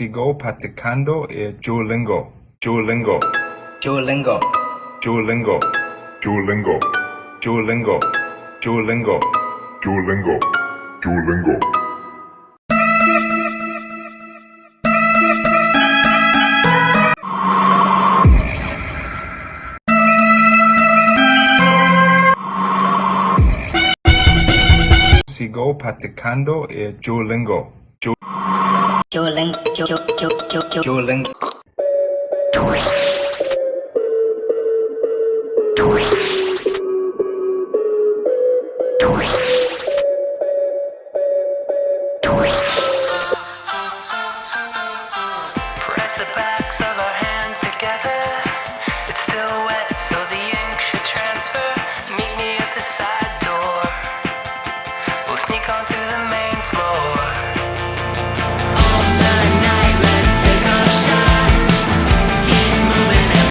Sigo practicando el Duolingo. Duolingo. Duolingo. Duolingo. Duolingo. Duolingo. Duolingo. Duolingo. Duolingo. Sigo practicando el Duolingo. Duolingo. Duolingo.